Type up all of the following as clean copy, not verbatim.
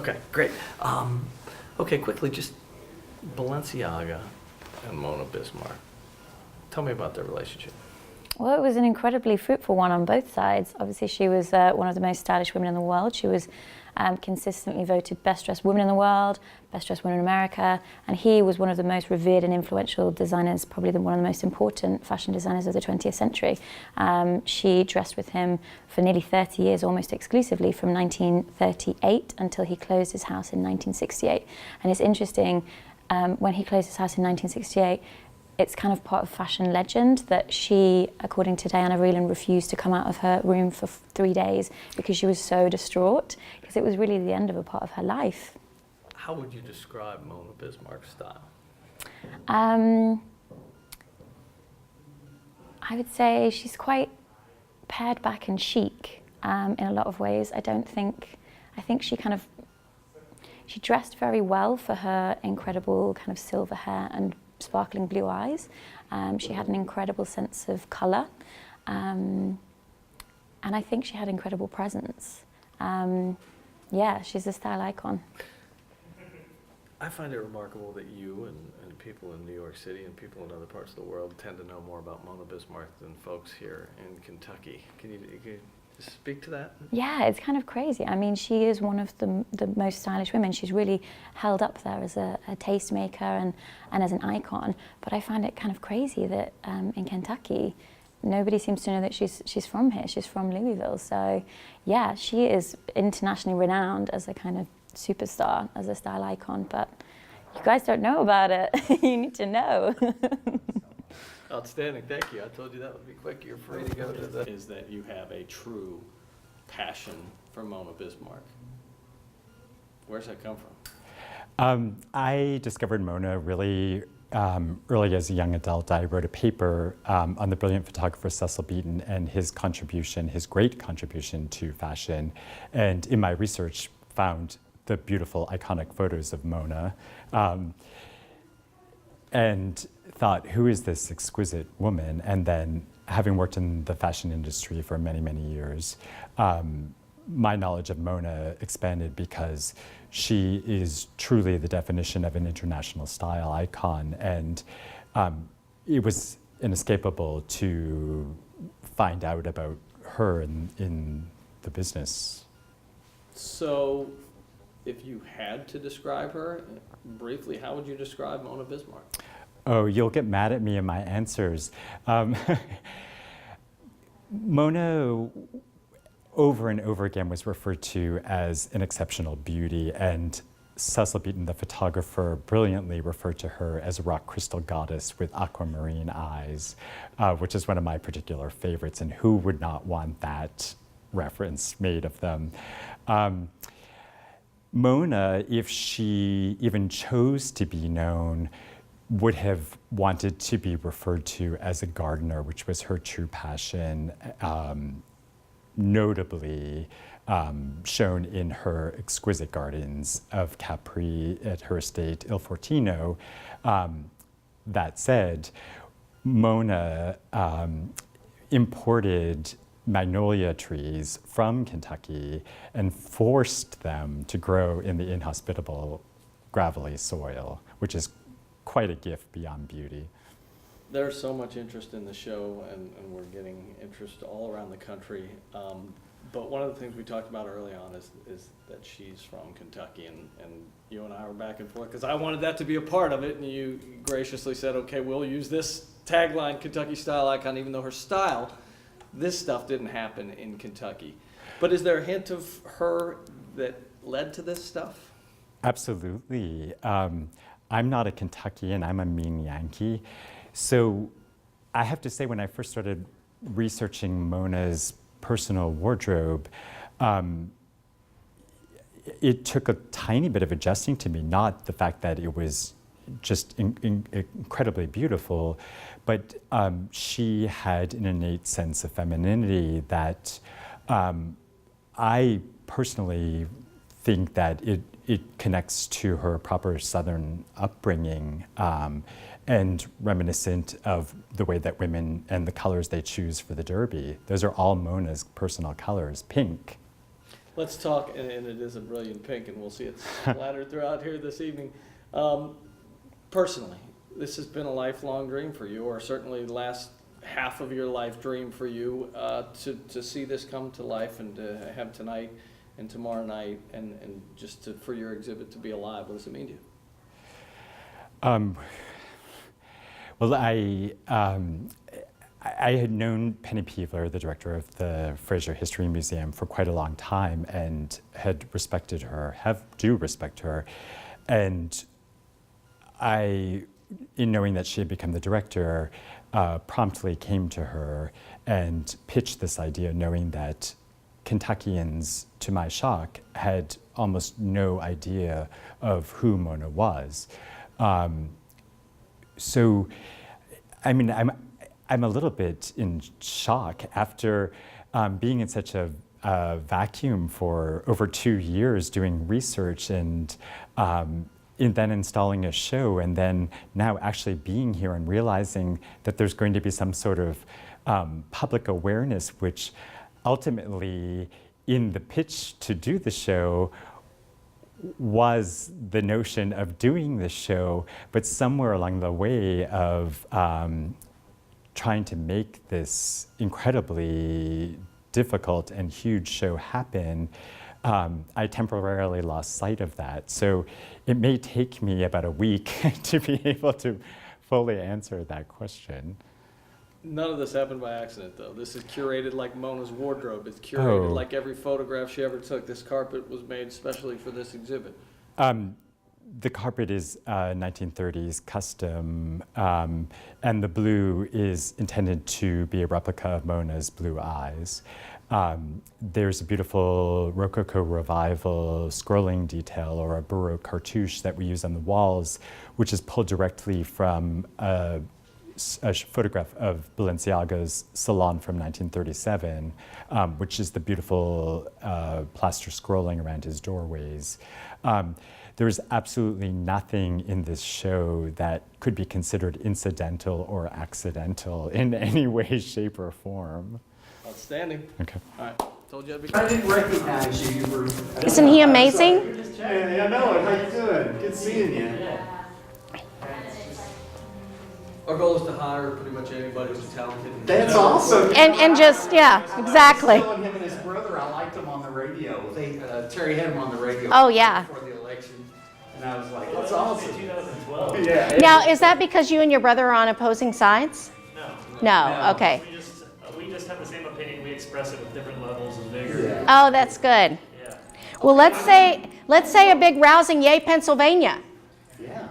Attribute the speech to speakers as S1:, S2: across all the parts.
S1: Okay, great. Okay, quickly, just Balenciaga and Mona Bismark. Tell me about their relationship.
S2: Well, it was an incredibly fruitful one on both sides. Obviously, she was one of the most stylish women in the world. She was consistently voted best dressed woman in the world, best dressed woman in America, and he was one of the most revered and influential designers, probably one of the most important fashion designers of the 20th century. She dressed with him for nearly 30 years, almost exclusively, from 1938 until he closed his house in 1968. And it's interesting, when he closed his house in 1968, it's kind of part of fashion legend that she, according to Diana Vreeland, refused to come out of her room for 3 days because she was so distraught, because it was really the end of a part of her life.
S1: How would you describe Mona Bismarck's style?
S2: I would say she's quite pared back and chic in a lot of ways. I think she dressed very well for her incredible kind of silver hair and sparkling blue eyes. She had an incredible sense of colour, and I think she had incredible presence. Yeah, she's a style icon.
S1: I find it remarkable that you and people in New York City and people in other parts of the world tend to know more about Mona Bismarck than folks here in Kentucky. Can you speak to that?
S2: Yeah, it's kind of crazy. I mean, she is one of the most stylish women. She's really held up there as a tastemaker and as an icon. But I find it kind of crazy that in Kentucky, nobody seems to know that she's from here. She's from Louisville. So yeah, she is internationally renowned as a kind of superstar, as a style icon. But you guys don't know about it. You need to know.
S1: Outstanding, thank you. I told you that would be quick. You're free to go to the... Is that you have a true passion for Mona Bismarck. Where's that come from?
S3: I discovered Mona really early as a young adult. I wrote a paper on the brilliant photographer Cecil Beaton and his great contribution to fashion. And in my research, found the beautiful, iconic photos of Mona. And thought, who is this exquisite woman? And then, having worked in the fashion industry for many, many years, my knowledge of Mona expanded because she is truly the definition of an international style icon. And it was inescapable to find out about her in the business.
S1: So, if you had to describe her briefly, how would you describe Mona Bismarck?
S3: Oh, you'll get mad at me in my answers. Mona, over and over again, was referred to as an exceptional beauty, and Cecil Beaton, the photographer, brilliantly referred to her as a rock crystal goddess with aquamarine eyes, which is one of my particular favorites, and who would not want that reference made of them? Mona, if she even chose to be known, would have wanted to be referred to as a gardener, which was her true passion, notably shown in her exquisite gardens of Capri at her estate Il Fortino. That said, Mona imported magnolia trees from Kentucky and forced them to grow in the inhospitable gravelly soil, which is quite a gift beyond beauty.
S1: There's so much interest in the show, and we're getting interest all around the country. But one of the things we talked about early on is that she's from Kentucky, and you and I were back and forth because I wanted that to be a part of it, and you graciously said, okay, we'll use this tagline, Kentucky Style Icon, even though her style, this stuff didn't happen in Kentucky. But is there a hint of her that led to this stuff?
S3: Absolutely. I'm not a Kentuckian, I'm a mean Yankee. So I have to say, when I first started researching Mona's personal wardrobe, it took a tiny bit of adjusting to me, not the fact that it was just incredibly beautiful, but she had an innate sense of femininity that I personally think that it connects to her proper Southern upbringing and reminiscent of the way that women and the colors they choose for the Derby. Those are all Mona's personal colors, pink.
S1: Let's talk, and it is a brilliant pink, and we'll see it splattered throughout here this evening. Personally, this has been a lifelong dream for you, or certainly the last half of your life dream for you, to see this come to life and to have tonight and tomorrow night, and just for your exhibit to be alive. What does it mean to you?
S3: Well, I had known Penny Peeler, the director of the Fraser History Museum, for quite a long time and had respected her, do respect her. And I, in knowing that she had become the director, promptly came to her and pitched this idea, knowing that Kentuckians, to my shock, had almost no idea of who Mona was. So, I mean, I'm a little bit in shock after being in such a vacuum for over 2 years doing research and then installing a show, and then now actually being here and realizing that there's going to be some sort of public awareness, which ultimately in the pitch to do the show was the notion of doing the show, but somewhere along the way of trying to make this incredibly difficult and huge show happen, I temporarily lost sight of that. So it may take me about a week to be able to fully answer that question.
S1: None of this happened by accident, though. This is curated like Mona's wardrobe. It's curated like every photograph she ever took. This carpet was made especially for this exhibit.
S3: The carpet is 1930s custom, and the blue is intended to be a replica of Mona's blue eyes. There's a beautiful Rococo Revival scrolling detail, or a Baroque cartouche that we use on the walls, which is pulled directly from a photograph of Balenciaga's Salon from 1937, which is the beautiful plaster scrolling around his doorways. There's absolutely nothing in this show that could be considered incidental or accidental in any way, shape, or form.
S1: Outstanding.
S3: Okay.
S1: All right. Told you I'd be.
S4: I didn't recognize you. You were.
S5: Isn't he amazing?
S4: Hey, I know it. How you doing? Good seeing you.
S1: Our goal is to hire pretty much anybody who's talented.
S4: That's awesome.
S5: And just, yeah, exactly.
S4: I was telling him and his brother, I liked him on the radio. Terry had him on the radio.
S5: Oh, yeah.
S4: Before the election, and I was like, that's awesome.
S6: 2012.
S4: Yeah.
S5: Now, is that because you and your brother are on opposing sides?
S6: No.
S5: No, okay.
S6: We just have the same opinion. We express it with different levels of vigor.
S4: Yeah.
S5: Oh, that's good.
S6: Yeah.
S5: Well, let's say a big rousing yay, Pennsylvania.
S4: Yeah.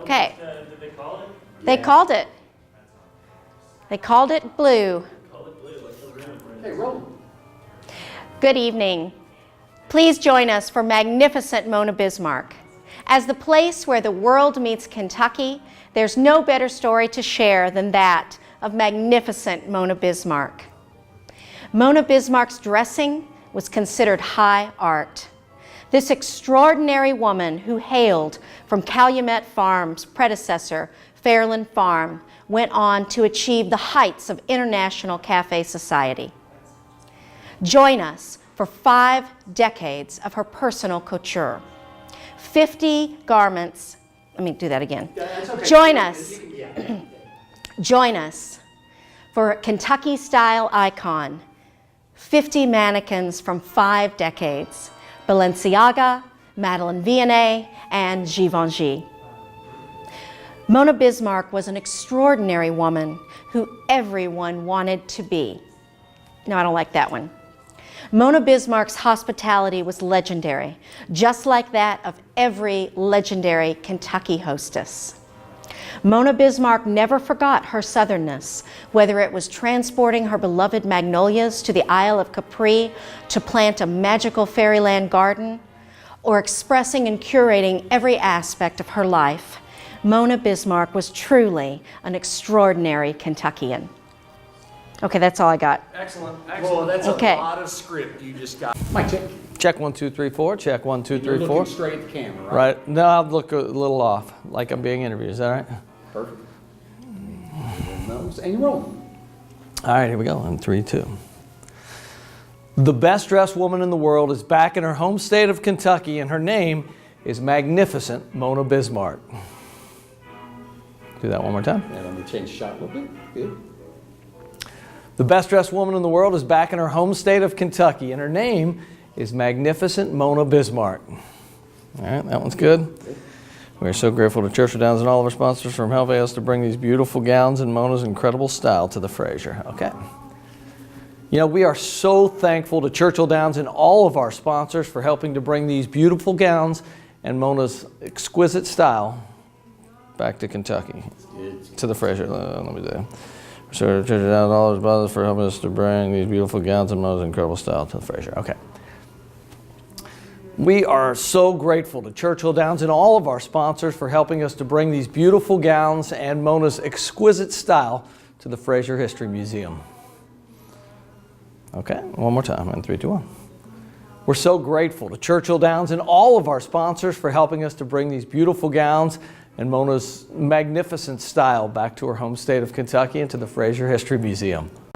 S5: Okay.
S6: Did they call it?
S5: They called it. They called it blue.
S6: Call it blue, like the river.
S4: Hey, roll.
S5: Good evening. Please join us for magnificent Mona Bismark. As the place where the world meets Kentucky, there's no better story to share than that of magnificent Mona Bismark. Mona Bismarck's dressing was considered high art. This extraordinary woman, who hailed from Calumet Farm's predecessor, Fairland Farm, went on to achieve the heights of international cafe society. Join us for 5 decades of her personal couture. 50 garments. Let me do that again.
S4: That's okay.
S5: Join us.
S4: Yeah.
S5: Join us for Kentucky-style icon. 50 mannequins from 5 decades. Balenciaga, Madeleine Vianney, and Givenchy. Mona Bismark was an extraordinary woman who everyone wanted to be. No, I don't like that one. Mona Bismarck's hospitality was legendary, just like that of every legendary Kentucky hostess. Mona Bismarck never forgot her southernness, whether it was transporting her beloved magnolias to the Isle of Capri to plant a magical fairyland garden, or expressing and curating every aspect of her life. Mona Bismarck was truly an extraordinary Kentuckian. Okay, that's all I got.
S1: Excellent.
S4: Well, that's
S5: Okay.
S4: a lot of script you just got. Mike, check.
S1: Check 1, 2, 3, 4. Check 1, 2,
S4: You're
S1: 3, 4.
S4: looking straight at the camera, right?
S1: Right. No, I'll look a little off, like I'm being interviewed. Is that right?
S4: Perfect. And you roll.
S1: All right, here we go. On 3, 2. The best dressed woman in the world is back in her home state of Kentucky, and her name is magnificent Mona Bismark. Do that one more time.
S7: And let me change shot a little bit. Good.
S1: The best dressed woman in the world is back in her home state of Kentucky, and her name is magnificent Mona Bismark. All right, that one's good. We're so grateful to Churchill Downs and all of our sponsors for helping us to bring these beautiful gowns in Mona's incredible style to the Fraser. Okay. You know, we are so thankful to Churchill Downs and all of our sponsors for helping to bring these beautiful gowns and Mona's exquisite style back to Kentucky, to the Fraser. Let me do. So Churchill Downs and all of our sponsors for helping us to bring these beautiful gowns and Mona's incredible style to the Fraser. Okay. We are so grateful to Churchill Downs and all of our sponsors for helping us to bring these beautiful gowns and Mona's exquisite style to the Fraser History Museum. Okay, one more time, in 3, 2, 1. We're so grateful to Churchill Downs and all of our sponsors for helping us to bring these beautiful gowns and Mona's magnificent style back to her home state of Kentucky and to the Fraser History Museum.